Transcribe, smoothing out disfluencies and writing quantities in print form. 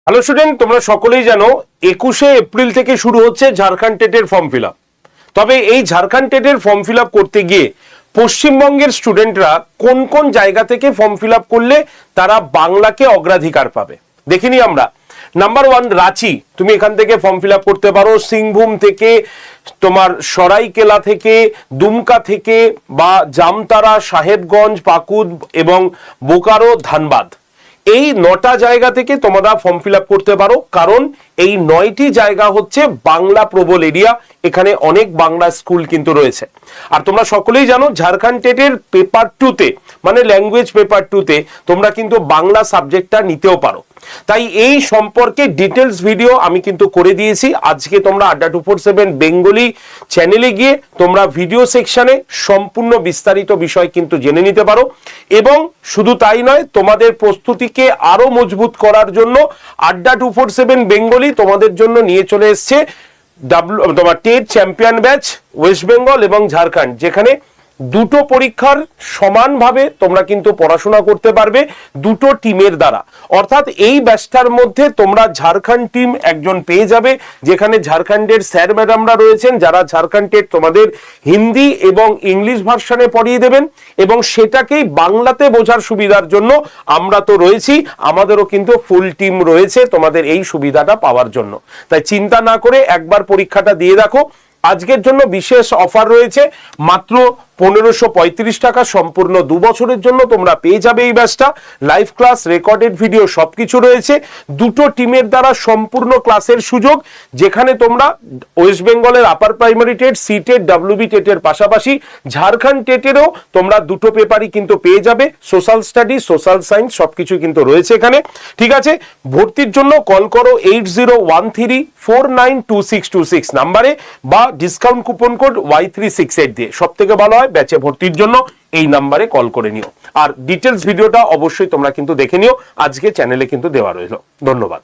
Hello student, তোমরা সকলেই জানো 21শে এপ্রিল থেকে শুরু হচ্ছে ঝাড়খণ্ড টেটের ফর্ম ফিল আপ। তবে এই ঝাড়খণ্ড টেটের ফর্ম ফিল আপ করতে গিয়ে পশ্চিমবঙ্গের স্টুডেন্টরা কোন কোন জায়গা থেকে ফর্ম ফিল আপ করলে তারা বাংলাকে অগ্রাধিকার পাবে দেখিনি আমরা। নাম্বার 1 রাঁচি, তুমি এখান থেকে ফর্ম ফিল আপ করতে পারো। সিংভূম থেকে, তোমার সরাইকেলা থেকে, দুমকা থেকে, বা জামতারা, সাহেবগঞ্জ, পাকুড় এবং বোকারো, ধানবাদ, এই 9টা জায়গা থেকে তোমরা ফর্ম ফিল আপ করতে পারো। কারণ এই 9টি জায়গা হচ্ছে বাংলা প্রবল এরিয়া, এখানে অনেক বাংলা স্কুল কিন্তু রয়েছে। আর তোমরা সকলেই জানো ঝাড়খণ্ড টেটের পেপার 2তে, মানে ল্যাঙ্গুয়েজ পেপার 2তে তোমরা কিন্তু বাংলা সাবজেক্টটা নিতেও পারো। তাই এই সম্পর্কে ডিটেলস ভিডিও আমি কিন্তু করে দিয়েছি। আজকে তোমরা আড্ডা 247 বেঙ্গলি চ্যানেলে গিয়ে তোমরা ভিডিও সেকশনে সম্পূর্ণ বিস্তারিত বিষয় কিন্তু জেনে নিতে পারো। এবং শুধু তাই নয়, তোমাদের প্রস্তুতিকে আরো মজবুত করার জন্য আড্ডা 247 বেঙ্গলি তোমাদের জন্য নিয়ে চলে এসছে তোমার TET champion batch West Bengal এবং ঝাড়খণ্ড, যেখানে দুটো পরীক্ষার সমানভাবে তোমরা কিন্তু পড়াশোনা করতে পারবে দুটো টিমের দ্বারা। অর্থাৎ এই ব্যাচটার মধ্যে তোমরা ঝাড়খণ্ড টিম একজন পেয়ে যাবে, যেখানে ঝাড়খণ্ডের স্যার ম্যাডামরা রয়েছেন যারা ঝাড়খণ্ড টেট তোমাদের হিন্দি এবং ইংলিশ ভার্সনে পড়িয়ে দেবেন, এবং সেটাকেই বাংলাতে বোঝার সুবিধার জন্য আমরা তো রয়েছি, আমাদেরও কিন্তু ফুল টিম রয়েছে তোমাদের এই সুবিধাটা পাওয়ার জন্য। তাই চিন্তা না করে একবার পরীক্ষাটা দিয়ে দেখো। আজকের জন্য বিশেষ অফার রয়েছে, মাত্র 1535 টাকা, সম্পূর্ণ 2 বছরের জন্য তোমরা পেয়ে যাবে এই ব্যাচটা। লাইভ ক্লাস, রেকর্ডেড ভিডিও সবকিছু রয়েছে, দুটো টিমের দ্বারা সম্পূর্ণ ক্লাসের সুযোগ, যেখানে তোমরা ওয়েস্ট বেঙ্গলের upper primary TET, C TET, WB টেটের পাশাপাশি ঝাড়খণ্ড টেটেরও তোমরা দুটো পেপারই কিন্তু পেয়ে যাবে। সোশ্যাল স্টাডি, সোশ্যাল সায়েন্স সবকিছু কিন্তু রয়েছে এখানে। ঠিক আছে, ভর্তির জন্য কল করো 8013492626 নাম্বারে, বা ডিসকাউন্ট কুপন কোড Y368 দিয়ে। সব থেকে ভালো হয় ব্যাচে ভর্তির জন্য এই নাম্বারে কল করে নিও। আর ডিটেলস ভিডিওটা অবশ্যই তোমরা কিন্তু দেখে নিও, আজকে চ্যানেলে কিন্তু দেওয়া রইল। ধন্যবাদ।